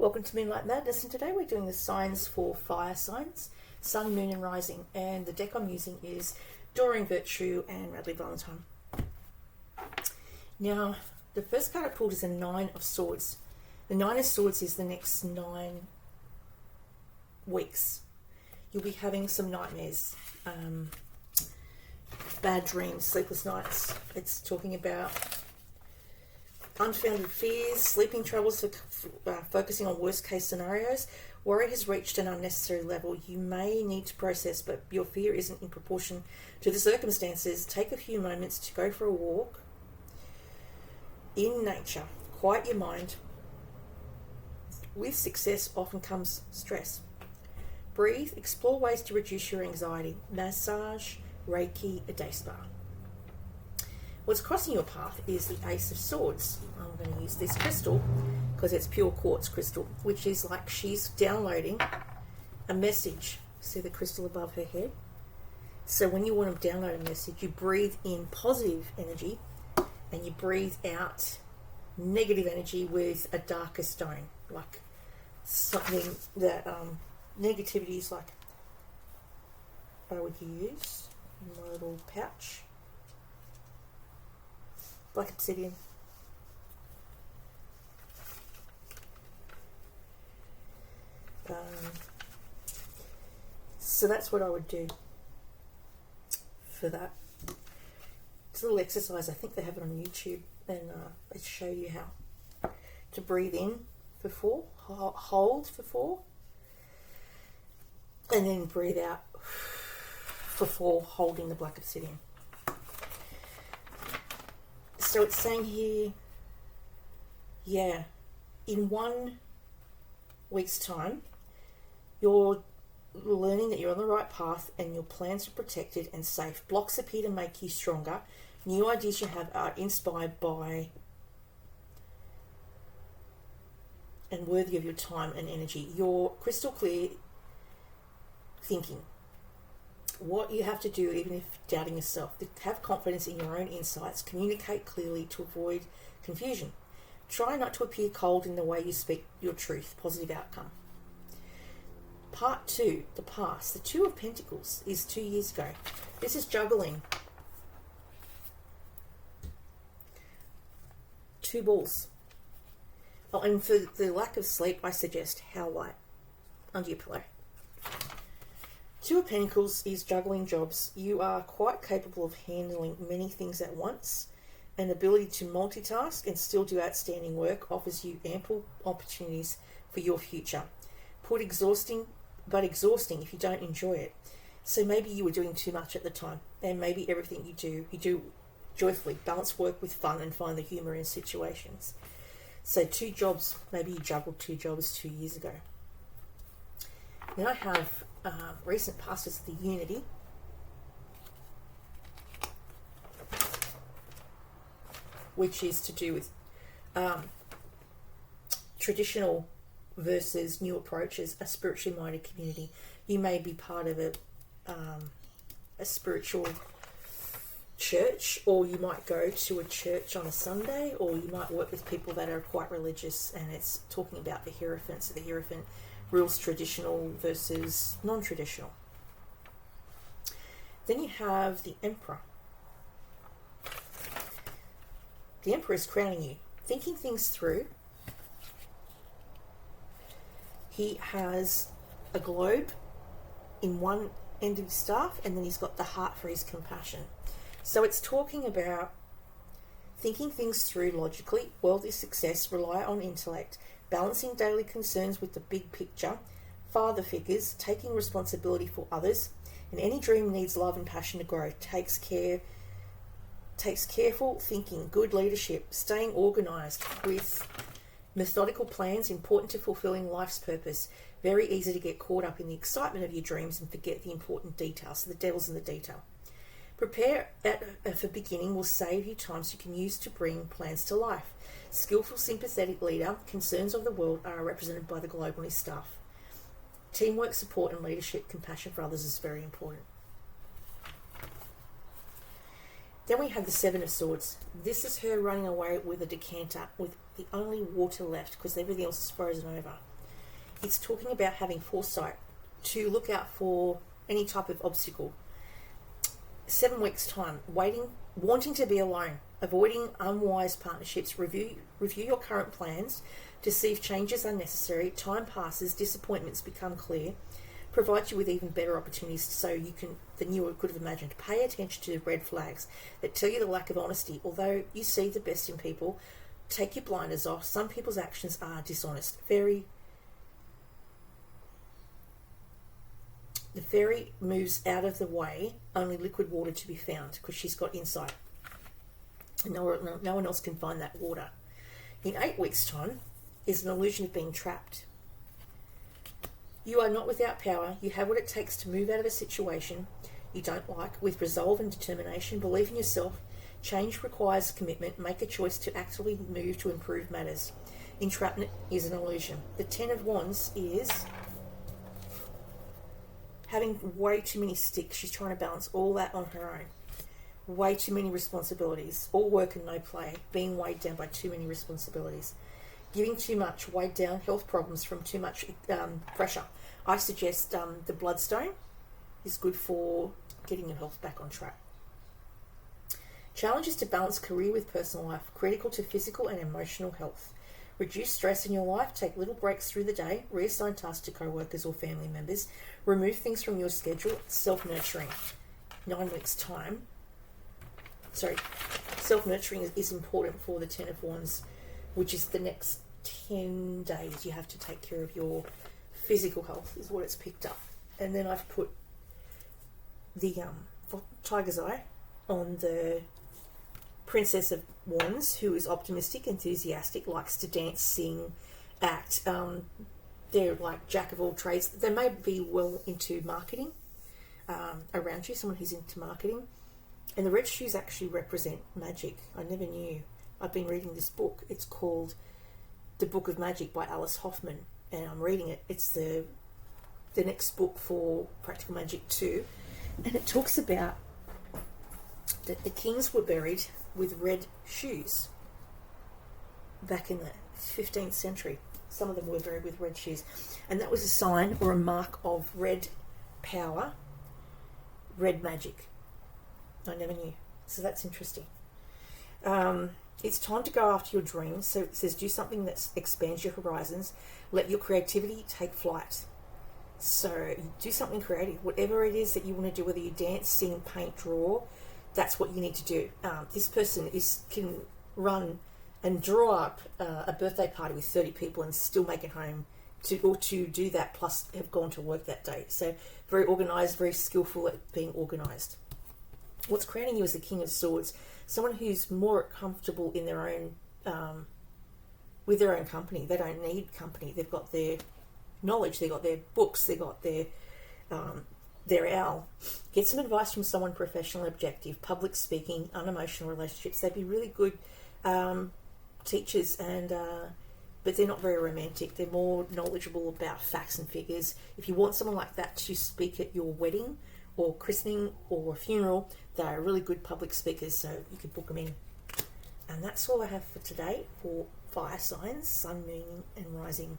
Welcome to Moonlight Madness, and today we're doing the signs for fire signs, Sun, Moon and Rising, and the deck I'm using is Doreen Virtue and Radleigh Valentine. Now, the first card I pulled is a Nine of Swords. The Nine of Swords is the next 9 weeks. You'll be having some nightmares, bad dreams, sleepless nights. It's talking about unfounded fears, sleeping troubles, focusing on worst case scenarios. Worry has reached an unnecessary level. You may need to process, but your fear isn't in proportion to the circumstances. Take a few moments to go for a walk in nature. Quiet your mind. With success often comes stress. Breathe. Explore ways to reduce your anxiety. Massage, Reiki, a day spa. What's crossing your path is the Ace of Swords. I'm going to use this crystal because it's pure quartz crystal, which is like she's downloading a message. See the crystal above her head? So when you want to download a message, you breathe in positive energy and you breathe out negative energy with a darker stone, like something that negativity is like I would use in my little pouch. Black obsidian. So that's what I would do for that. It's a little exercise. I think they have it on YouTube, and they show you how to breathe in for 4, hold for 4, and then breathe out for 4, holding the black obsidian. So it's saying here, yeah, in 1 week's time, you're learning that you're on the right path and your plans are protected and safe. Blocks appear to make you stronger. New ideas you have are inspired by and worthy of your time and energy. You're crystal clear thinking. What you have to do, even if doubting yourself, to have confidence in your own insights, communicate clearly to avoid confusion. Try not to appear cold in the way you speak your truth. Positive outcome. Part 2, the past. The 2 of Pentacles is 2 years ago. This is juggling 2 balls. Oh, and for the lack of sleep, I suggest Howl Light under your pillow. 2 of Pentacles is juggling jobs. You are quite capable of handling many things at once. An ability to multitask and still do outstanding work offers you ample opportunities for your future. Exhausting if you don't enjoy it. So maybe you were doing too much at the time, and maybe everything you do joyfully. Balance work with fun and find the humour in situations. So 2 jobs, maybe you juggled 2 jobs 2 years ago. Then I have recent past is the Unity. Which is to do with traditional versus new approaches, a spiritually minded community. You may be part of a spiritual church, or you might go to a church on a Sunday, or you might work with people that are quite religious, and it's talking about the Hierophant. So the Hierophant rules traditional versus non-traditional. Then you have the Emperor. The Emperor is crowning you, thinking things through. He has a globe in one end of his staff, and then he's got the heart for his compassion. So it's talking about thinking things through logically, worldly success, rely on intellect, balancing daily concerns with the big picture, father figures, taking responsibility for others, and any dream needs love and passion to grow. Takes careful thinking, good leadership, staying organised with methodical plans, important to fulfilling life's purpose. Very easy to get caught up in the excitement of your dreams and forget the important details. So the devil's in the detail. Prepare for beginning will save you time so you can use to bring plans to life. Skillful, sympathetic leader, concerns of the world are represented by the globe on his staff. Teamwork, support and leadership, compassion for others is very important. Then we have the 7 of Swords. This is her running away with a decanter with the only water left because everything else is frozen over. It's talking about having foresight to look out for any type of obstacle. 7 weeks time, wanting to be alone, avoiding unwise partnerships, review your current plans to see if changes are necessary. Time passes, disappointments become clear, provides you with even better opportunities than you could have imagined. Pay attention to the red flags that tell you the lack of honesty. Although you see the best in people, take your blinders off. Some people's actions are dishonest. The fairy moves out of the way, only liquid water to be found, because she's got insight. And no one else can find that water. In 8 weeks' time is an illusion of being trapped. You are not without power. You have what it takes to move out of a situation you don't like with resolve and determination. Believe in yourself. Change requires commitment. Make a choice to actively move to improve matters. Entrapment is an illusion. The 10 of Wands is having way too many sticks. She's trying to balance all that on her own. Way too many responsibilities. All work and no play. Being weighed down by too many responsibilities. Giving too much, weighed down, health problems from too much pressure. I suggest the Bloodstone is good for getting your health back on track. Challenges to balance career with personal life, critical to physical and emotional health. Reduce stress in your life, take little breaks through the day, reassign tasks to co-workers or family members, remove things from your schedule, self-nurturing. 9 weeks' time. Self-nurturing is important for the 10 of Wands, which is the next 10 days you have to take care of your physical health, is what it's picked up. And then I've put the Tiger's Eye on the Princess of Wands, who is optimistic, enthusiastic, likes to dance, sing, act. They're like jack of all trades. They may be well into marketing around you, someone who's into marketing. And the red shoes actually represent magic. I never knew. I've been reading this book. It's called The Book of Magic by Alice Hoffman, and I'm reading it. It's the next book for Practical Magic 2, and it talks about that the kings were buried with red shoes back in the 15th century. Some of them were buried with red shoes, and that was a sign or a mark of red power, red magic. I never knew. So that's interesting. It's time to go after your dreams. So it says do something that expands your horizons. Let your creativity take flight. So do something creative. Whatever it is that you want to do, whether you dance, sing, paint, draw, that's what you need to do. This person can run and draw up a birthday party with 30 people and still make it home to do that, plus have gone to work that day. So very organised, very skillful at being organised. What's creating you is the King of Swords, someone who's more comfortable in their own, with their own company. They don't need company. They've got their knowledge, they've got their books, they've got their owl. Get some advice from someone professional, objective, public speaking, unemotional relationships. They'd be really good teachers, but they're not very romantic. They're more knowledgeable about facts and figures. If you want someone like that to speak at your wedding or christening or funeral, they're really good public speakers, so you could book them in. And that's all I have for today for fire signs, sun, moon and rising.